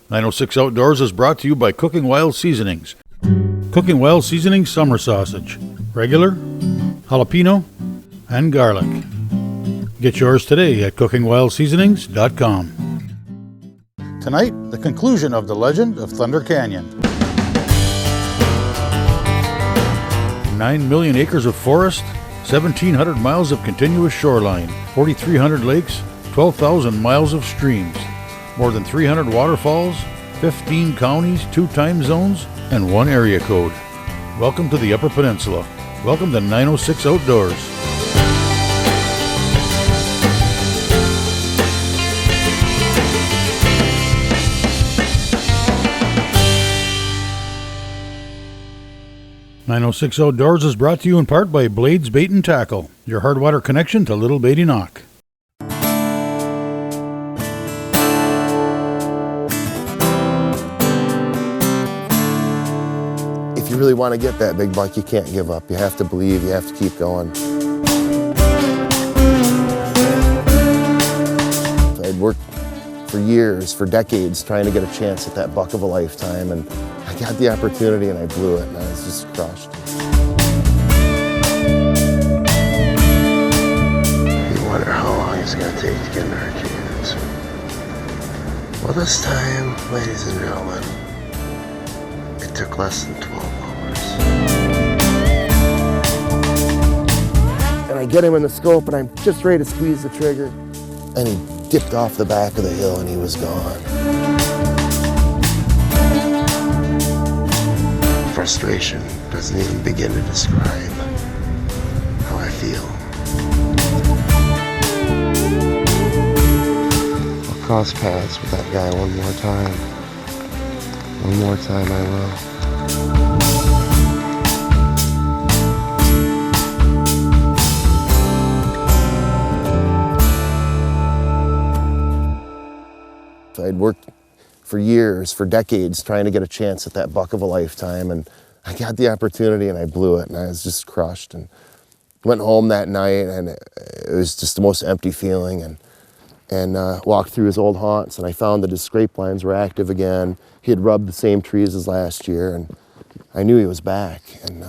906 Outdoors is brought to you by Cooking Wild Seasonings. Cooking Wild Seasonings summer sausage. Regular, jalapeno, and garlic. Get yours today at cookingwildseasonings.com. Tonight, the conclusion of the legend of Thunder Canyon. 9 million acres of forest, 1,700 miles of continuous shoreline, 4,300 lakes, 12,000 miles of streams, more than 300 waterfalls, 15 counties, 2 time zones, and 1 area code. Welcome to the Upper Peninsula. Welcome to 906 Outdoors. "906 Outdoors" is brought to you in part by Blades Bait and Tackle, your hardwater connection to Little Beatty Knock. If you really want to get that big buck, you can't give up. You have to believe, you have to keep going. I'd worked for years, for decades, trying to get a chance at that buck of a lifetime, and I got the opportunity and I blew it, and I was just crushed. You wonder how long it's going to take to get an archery answer. Well, this time, ladies and gentlemen, it took less than 12 hours. And I get him in the scope, and I'm just ready to squeeze the trigger, and he dipped off the back of the hill, and he was gone. Frustration doesn't even begin to describe how I feel. I'll cross paths with that guy one more time. One more time I will. I'd worked for years, for decades, trying to get a chance at that buck of a lifetime, and I got the opportunity and I blew it, and I was just crushed, and went home that night, and it was just the most empty feeling, and walked through his old haunts, and I found that his scrape lines were active again. He had rubbed the same trees as last year, and I knew he was back. And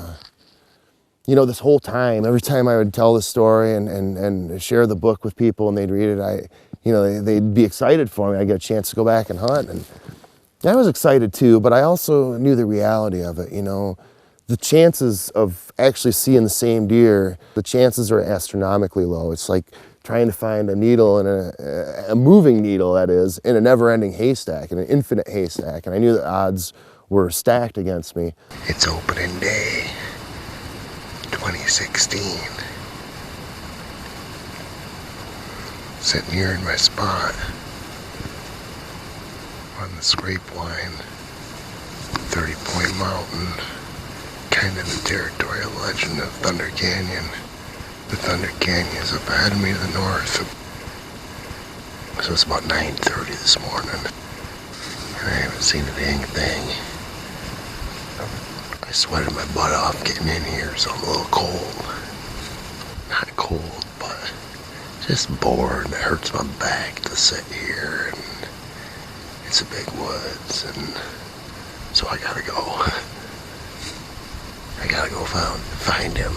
you know, this whole time, every time I would tell the story and share the book with people and they'd read it, they'd be excited for me. I'd get a chance to go back and hunt, and I was excited too, but I also knew the reality of it. You know, the chances of actually seeing the same deer, the chances are astronomically low. It's like trying to find a needle in a moving needle, that is, in a never-ending haystack, in an infinite haystack, and I knew the odds were stacked against me. It's opening day, 2016. Sitting here in my spot on the scrape line, 30 Point Mountain, kind of the territorial legend of Thunder Canyon. The Thunder Canyon is up ahead of me to the north. So it's about 9:30 this morning, and I haven't seen a dang thing. I sweated my butt off getting in here, so I'm a little cold. Not cold, but just bored. It hurts my back to sit here, and it's a big woods, and so I gotta go. I gotta go find him.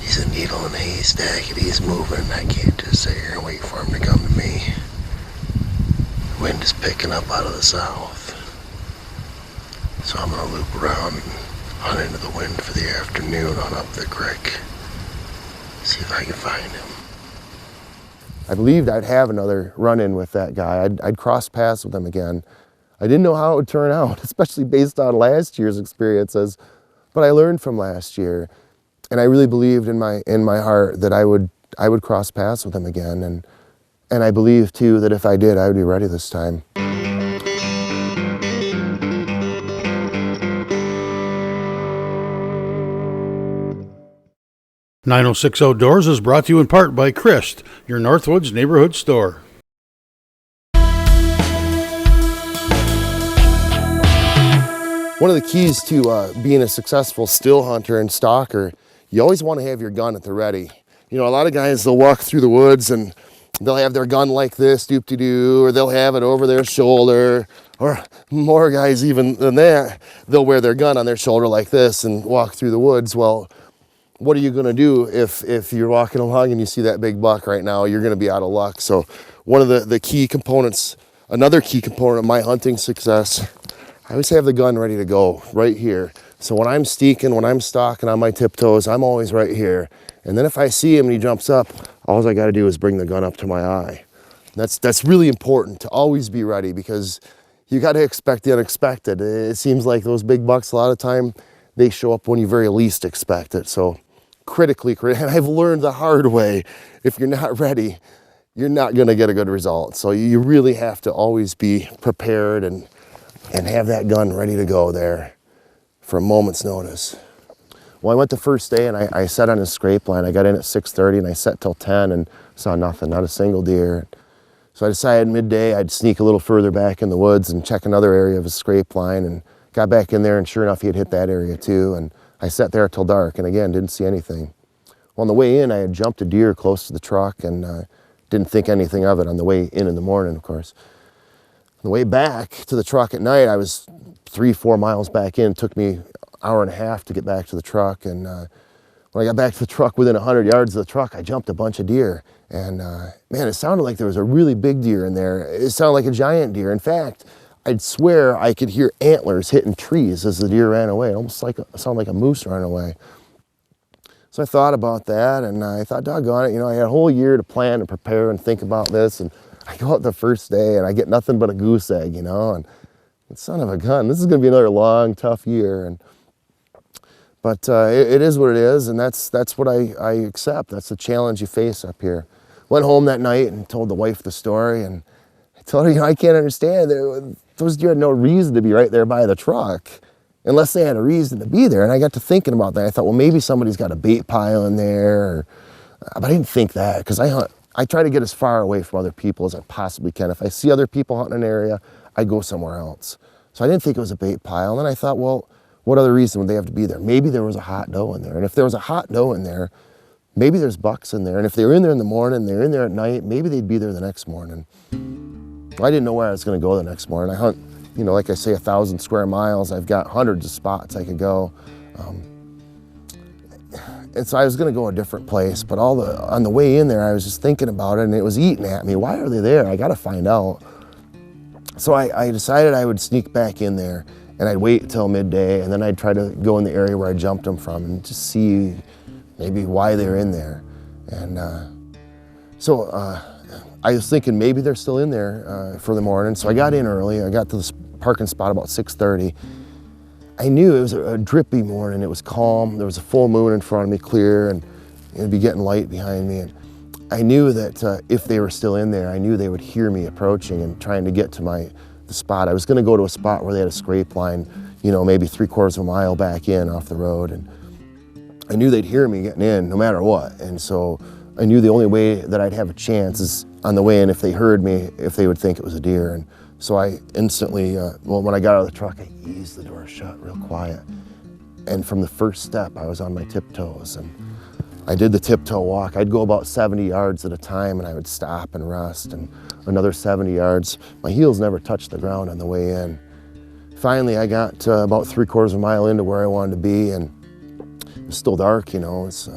He's a needle in a haystack, and he's moving. I can't just sit here and wait for him to come to me. The wind is picking up out of the south, so I'm gonna loop around and hunt into the wind for the afternoon on up the creek. See if I can find him. I believed I'd have another run-in with that guy. I'd cross paths with him again. I didn't know how it would turn out, especially based on last year's experiences, but I learned from last year, and I really believed in my heart that I would cross paths with him again, and I believed too that if I did, I would be ready this time. 906 Outdoors is brought to you in part by Christ, your Northwoods neighborhood store. One of the keys to being a successful still hunter and stalker, you always want to have your gun at the ready. You know, a lot of guys, they'll walk through the woods and they'll have their gun like this, doop-de-doo, or they'll have it over their shoulder, or more guys even than that, they'll wear their gun on their shoulder like this and walk through the woods. Well, what are you gonna do if you're walking along and you see that big buck right now? You're gonna be out of luck. So one of the key components, another key component of my hunting success, I always have the gun ready to go right here. So when I'm steeking, when I'm stalking on my tiptoes, I'm always right here. And then if I see him and he jumps up, all I gotta do is bring the gun up to my eye. That's really important to always be ready, because you gotta expect the unexpected. It seems like those big bucks, a lot of time, they show up when you very least expect it. So critically, and I've learned the hard way, if you're not ready, you're not gonna get a good result. So you really have to always be prepared and have that gun ready to go there for a moment's notice. Well, I went the first day and I set on a scrape line. I got in at 6:30 and I set till 10 and saw nothing, not a single deer. So I decided midday I'd sneak a little further back in the woods and check another area of a scrape line, and got back in there, and sure enough, he had hit that area too. And I sat there till dark and again, didn't see anything. Well, on the way in, I had jumped a deer close to the truck and didn't think anything of it on the way in the morning, of course. On the way back to the truck at night, I was 3-4 miles back in. It took me an hour and a half to get back to the truck. And when I got back to the truck, within 100 yards of the truck, I jumped a bunch of deer. And man, it sounded like there was a really big deer in there. It sounded like a giant deer. In fact, I'd swear I could hear antlers hitting trees as the deer ran away. It almost sounded like a moose ran away. So I thought about that, and I thought, doggone it, I had a whole year to plan and prepare and think about this. And I go out the first day and I get nothing but a goose egg, and son of a gun, this is gonna be another long, tough year. But it is what it is, and that's what I accept. That's the challenge you face up here. Went home that night and told the wife the story, and I told her, I can't understand. Those deer had no reason to be right there by the truck, unless they had a reason to be there. And I got to thinking about that. I thought, well, maybe somebody's got a bait pile in there, but I didn't think that, because I try to get as far away from other people as I possibly can. If I see other people hunting an area, I go somewhere else. So I didn't think it was a bait pile. And then I thought, well, what other reason would they have to be there? Maybe there was a hot doe in there. And if there was a hot doe in there, maybe there's bucks in there. And if they were in there in the morning, they're in there at night, maybe they'd be there the next morning. I didn't know where I was gonna go the next morning. I hunt, like I say, 1,000 square miles. I've got hundreds of spots I could go. And so I was gonna go a different place, but on the way in there, I was just thinking about it, and it was eating at me. Why are they there? I gotta find out. So I decided I would sneak back in there, and I'd wait until midday, and then I'd try to go in the area where I jumped them from and just see maybe why they're in there. And so I was thinking maybe they're still in there for the morning. So I got in early. I got to the parking spot about 6:30. I knew it was a drippy morning. It was calm. There was a full moon in front of me, clear, and it'd be getting light behind me. And I knew that if they were still in there, I knew they would hear me approaching and trying to get to the spot. I was going to go to a spot where they had a scrape line, maybe 3/4 of a mile back in off the road. And I knew they'd hear me getting in no matter what. And so I knew the only way that I'd have a chance is on the way in, if they heard me, if they would think it was a deer. And so I instantly, when I got out of the truck, I eased the door shut real quiet. And from the first step, I was on my tiptoes. And I did the tiptoe walk. I'd go about 70 yards at a time, and I would stop and rest, and another 70 yards. My heels never touched the ground on the way in. Finally, I got about 3/4 of a mile into where I wanted to be, and it was still dark, it's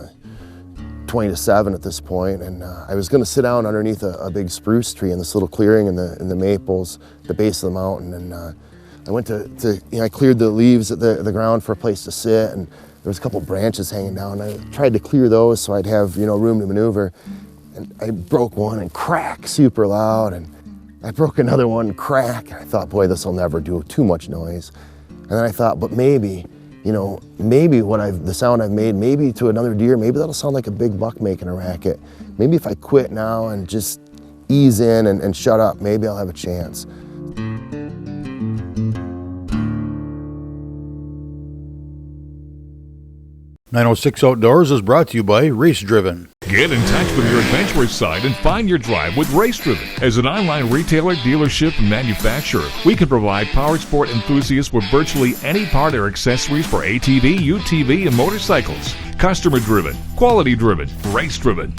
20 to 7 at this point, and I was gonna sit down underneath a big spruce tree in this little clearing in the maples, the base of the mountain, and I went I cleared the leaves at the ground for a place to sit, and there was a couple branches hanging down. I tried to clear those so I'd have, room to maneuver, and I broke one and crack super loud, and I broke another one, crack, and I thought, boy, this will never do too much noise. And then I thought, but maybe, maybe the sound I've made, maybe to another deer, maybe that'll sound like a big buck making a racket. Maybe if I quit now and just ease in and shut up, maybe I'll have a chance. .906 Outdoors is brought to you by Race Driven. Get in touch with your adventurous side and find your drive with Race Driven. As an online retailer, dealership, and manufacturer, we can provide power sport enthusiasts with virtually any part or accessories for ATV, UTV, and motorcycles. Customer driven, quality driven, race driven.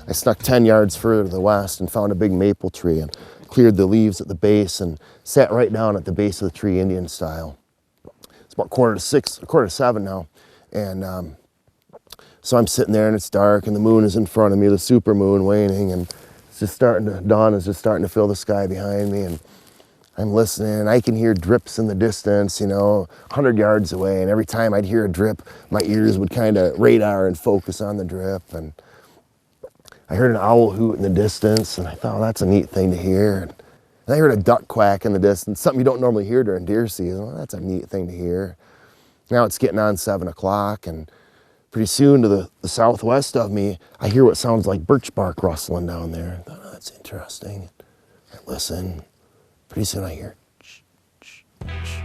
I snuck 10 yards further to the west and found a big maple tree and cleared the leaves at the base and sat right down at the base of the tree, Indian style. It's about 6:45 now. And so I'm sitting there and it's dark and the moon is in front of me, the super moon waning, and it's just dawn is just starting to fill the sky behind me. And I'm listening and I can hear drips in the distance, 100 yards away. And every time I'd hear a drip, my ears would kind of radar and focus on the drip. And I heard an owl hoot in the distance and I thought, well, that's a neat thing to hear. And I heard a duck quack in the distance, something you don't normally hear during deer season. Well, that's a neat thing to hear. Now it's getting on 7 o'clock and pretty soon to the southwest of me, I hear what sounds like birch bark rustling down there. I thought, oh, that's interesting. I listen. Pretty soon I hear, shh, shh, shh.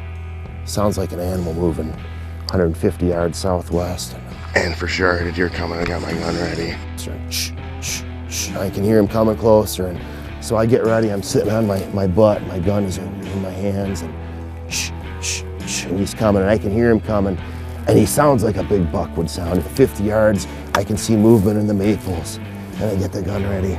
Sounds like an animal moving 150 yards southwest. And for sure, I heard a deer coming. I got my gun ready. Shh, shh, shh. I can hear him coming closer. And so I get ready. I'm sitting on my butt. My gun is in my hands. And shh, shh, shh. And he's coming. And I can hear him coming. And he sounds like a big buck would sound. At 50 yards, I can see movement in the maples. And I get the gun ready.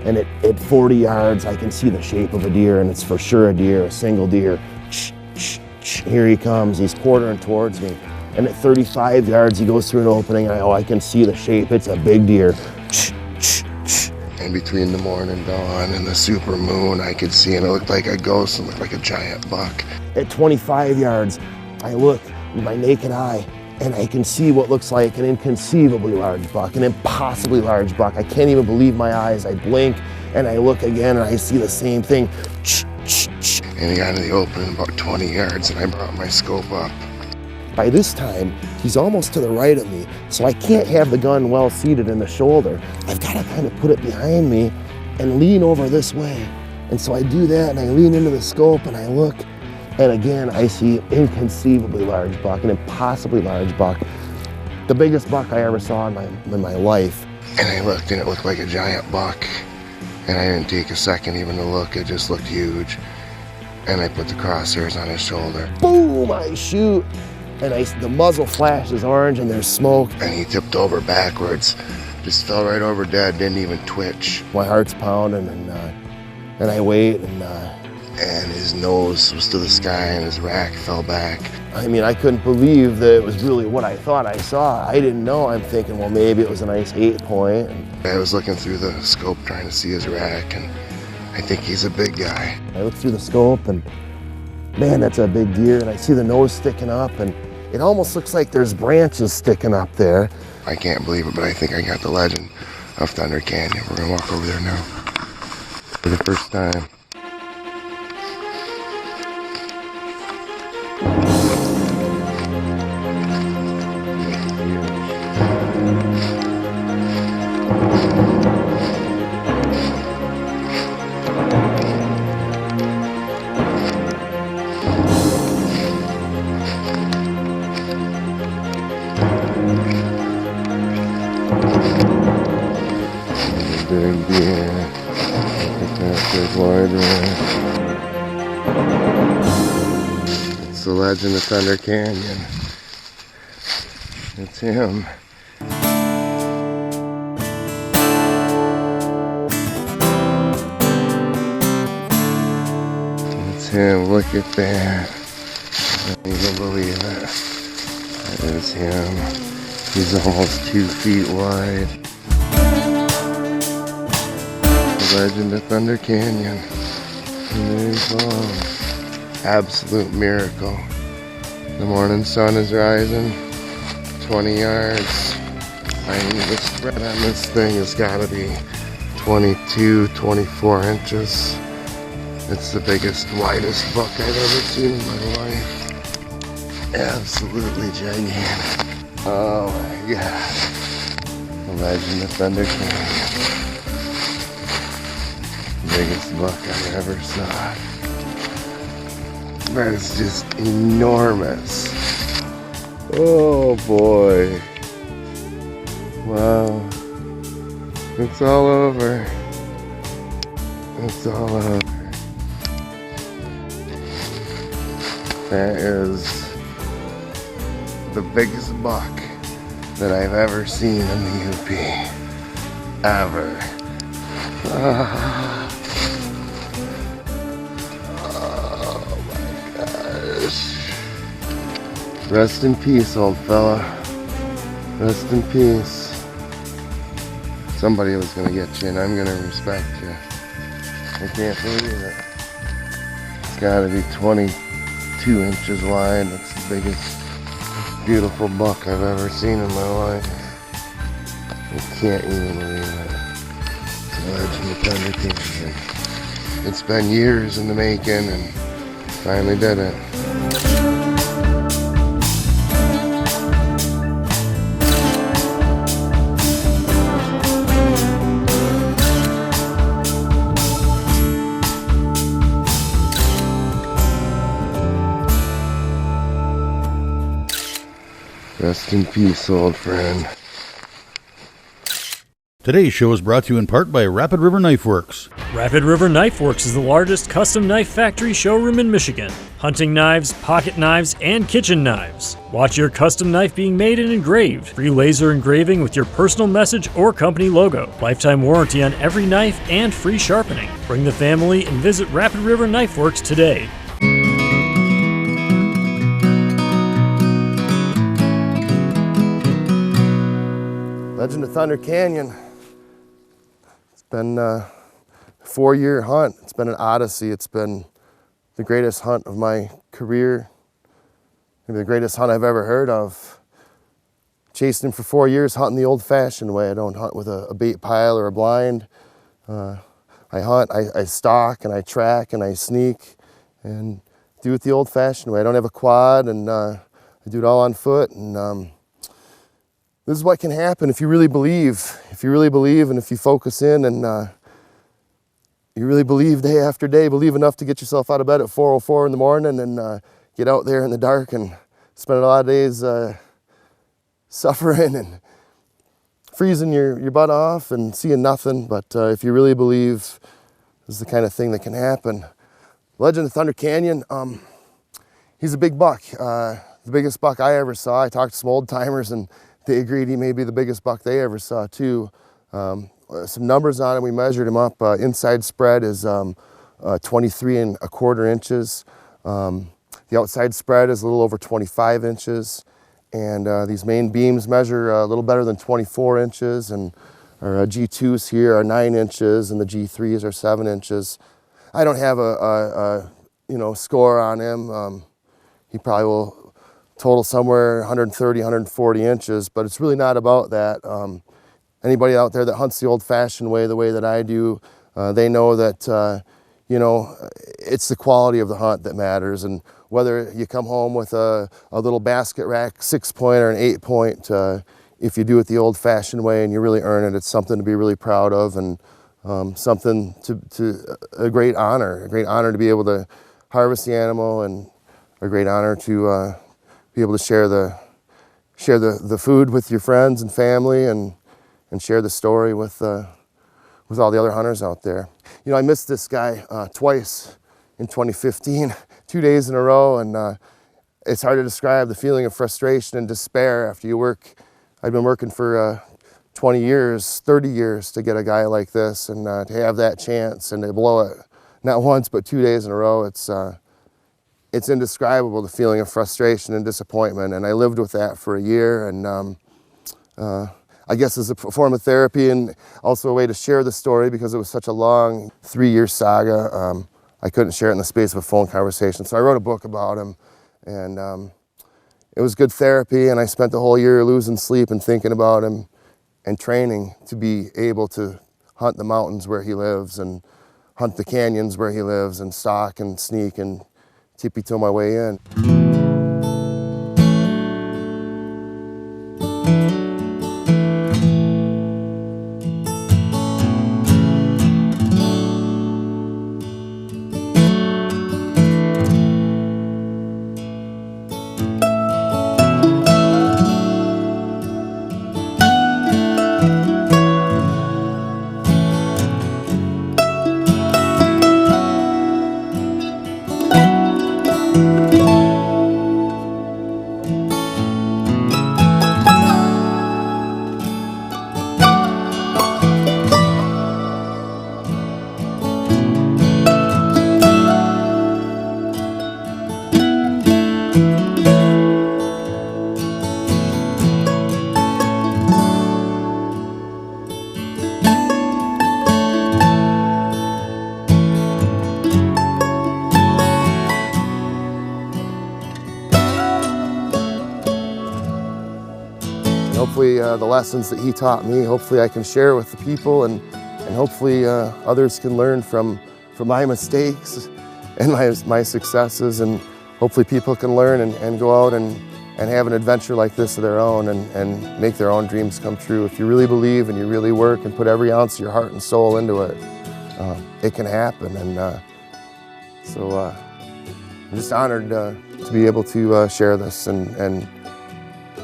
And at 40 yards, I can see the shape of a deer, and it's for sure a deer, a single deer. Shh, shh, shh. Here he comes. He's quartering towards me. And at 35 yards, he goes through an opening, and I can see the shape. It's a big deer. Shh, shh, shh. And between the morning dawn and the super moon, I could see, and it looked like a ghost. It looked like a giant buck. At 25 yards, I look with my naked eye, and I can see what looks like an inconceivably large buck, an impossibly large buck. I can't even believe my eyes. I blink and I look again and I see the same thing. And he got into the opening about 20 yards and I brought my scope up. By this time, he's almost to the right of me, so I can't have the gun well seated in the shoulder. I've got to kind of put it behind me and lean over this way. And so I do that and I lean into the scope and I look. And again, I see inconceivably large buck, an impossibly large buck. The biggest buck I ever saw in my life. And I looked and it looked like a giant buck. And I didn't take a second even to look, it just looked huge. And I put the crosshairs on his shoulder. Boom, I shoot. And the muzzle flashes orange and there's smoke. And he tipped over backwards, just fell right over dead, didn't even twitch. My heart's pounding and I wait and his nose was to the sky and his rack fell back. I mean, I couldn't believe that it was really what I thought I saw. I didn't know. I'm thinking, well, maybe it was a nice 8-point. I was looking through the scope trying to see his rack, and I think he's a big guy. I look through the scope and, man, that's a big deer. And I see the nose sticking up and it almost looks like there's branches sticking up there. I can't believe it, but I think I got the legend of Thunder Canyon. We're gonna walk over there now for the first time. Big deer. Look at that big wide rack. It's the legend of Thunder Canyon. It's him. It's him. Look at that. I can't even believe it. That is him. He's almost 2 feet wide. Legend of Thunder Canyon. And there he goes. Absolute miracle. The morning sun is rising. 20 yards. I mean, the spread on this thing has got to be 22, 24 inches. It's the biggest, widest buck I've ever seen in my life. Absolutely gigantic. Oh my God. The legend of Thunder Canyon. Biggest buck I ever saw. That is just enormous. Oh boy. Wow. It's all over. It's all over. That is the biggest buck that I've ever seen in the UP. ever. Oh my gosh. Rest in peace, old fella. Rest in peace. Somebody was gonna get you, and I'm gonna respect you. I can't believe it. It's gotta be 22 inches wide. That's the biggest, beautiful buck I've ever seen in my life. I can't even believe it. It's a legend of Thunder Canyon. It's been years in the making, and finally did it. Rest in peace, old friend. Today's show is brought to you in part by Rapid River Knife Works. Rapid River Knife Works is the largest custom knife factory showroom in Michigan. Hunting knives, pocket knives, and kitchen knives. Watch your custom knife being made and engraved. Free laser engraving with your personal message or company logo. Lifetime warranty on every knife and free sharpening. Bring the family and visit Rapid River Knife Works today. Legend of Thunder Canyon. It's been a 4-year hunt. It's been an odyssey. It's been the greatest hunt of my career. Maybe the greatest hunt I've ever heard of. Chasing him for 4 years, hunting the old-fashioned way. I don't hunt with a bait pile or a blind. I hunt, I stalk, and I track, and I sneak, and do it the old-fashioned way. I don't have a quad, and I do it all on foot, and this is what can happen if you really believe. If you really believe, and if you focus in, and you really believe day after day, believe enough to get yourself out of bed at 4:04 in the morning and get out there in the dark and spend a lot of days suffering and freezing your butt off and seeing nothing. But if you really believe, this is the kind of thing that can happen. Legend of Thunder Canyon, he's a big buck. The biggest buck I ever saw. I talked to some old timers, and they agreed he may be the biggest buck they ever saw too. Some numbers on him, we measured him up. Inside spread is 23 1/4 inches. The outside spread is a little over 25 inches. And these main beams measure a little better than 24 inches. And our G2s here are 9 inches, and the G3s are 7 inches. I don't have a score on him. He probably will total somewhere 130, 140 inches, but it's really not about that. Anybody out there that hunts the old-fashioned way, the way that I do, they know that, it's the quality of the hunt that matters. And whether you come home with a little basket rack 6-point or an 8-point, if you do it the old-fashioned way and you really earn it, it's something to be really proud of, and something to a great honor to be able to harvest the animal, and a great honor to be able to share the food with your friends and family, and share the story with all the other hunters out there. I missed this guy twice in 2015, 2 days in a row, and it's hard to describe the feeling of frustration and despair after you work. I've been working for 20 years, 30 years to get a guy like this, and to have that chance and to blow it not once but 2 days in a row, it's indescribable, the feeling of frustration and disappointment. And I lived with that for a year, and I guess as a form of therapy, and also a way to share the story, because it was such a long 3-year saga. I couldn't share it in the space of a phone conversation, so I wrote a book about him, and it was good therapy. And I spent the whole year losing sleep and thinking about him, and training to be able to hunt the mountains where he lives, and hunt the canyons where he lives, and stalk and sneak and tippy-toe my way in. hopefully the lessons that he taught me, hopefully I can share with the people, and hopefully others can learn from my mistakes and my successes, and hopefully people can learn and go out and have an adventure like this of their own, and make their own dreams come true. If you really believe and you really work and put every ounce of your heart and soul into it, it can happen. And so I'm just honored to be able to share this and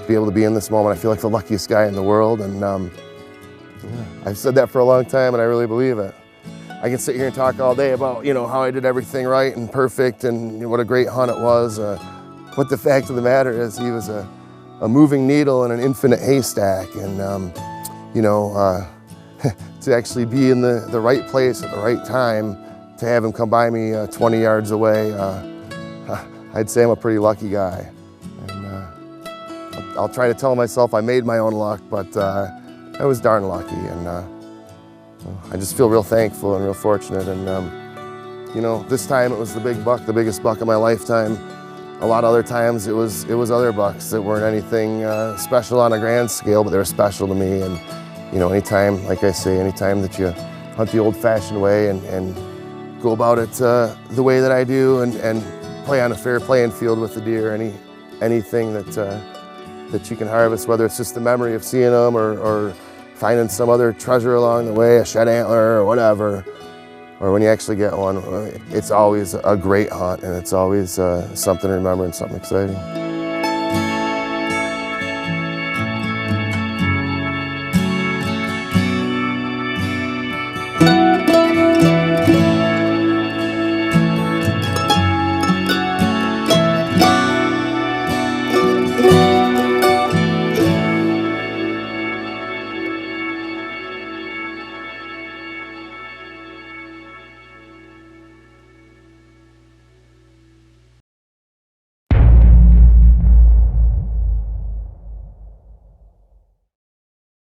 be able to be in this moment. I feel like the luckiest guy in the world, and I've said that for a long time, and I really believe it. I can sit here and talk all day about, you know, how I did everything right and perfect, and you know, what a great hunt it was. But the fact of the matter is, he was a moving needle in an infinite haystack, and you know, to actually be in the right place at the right time, to have him come by me 20 yards away, I'd say I'm a pretty lucky guy. And I'll try to tell myself I made my own luck, but I was darn lucky, and I just feel real thankful and real fortunate. And you know, this time it was the big buck, the biggest buck of my lifetime. A lot of other times it was other bucks that weren't anything special on a grand scale, but they were special to me. And you know, anytime, like I say, anytime that you hunt the old-fashioned way and go about it the way that I do, and play on a fair playing field with the deer, anything that you can harvest, whether it's just the memory of seeing them or finding some other treasure along the way, a shed antler or whatever, or when you actually get one, it's always a great hunt, and it's always something to remember and something exciting.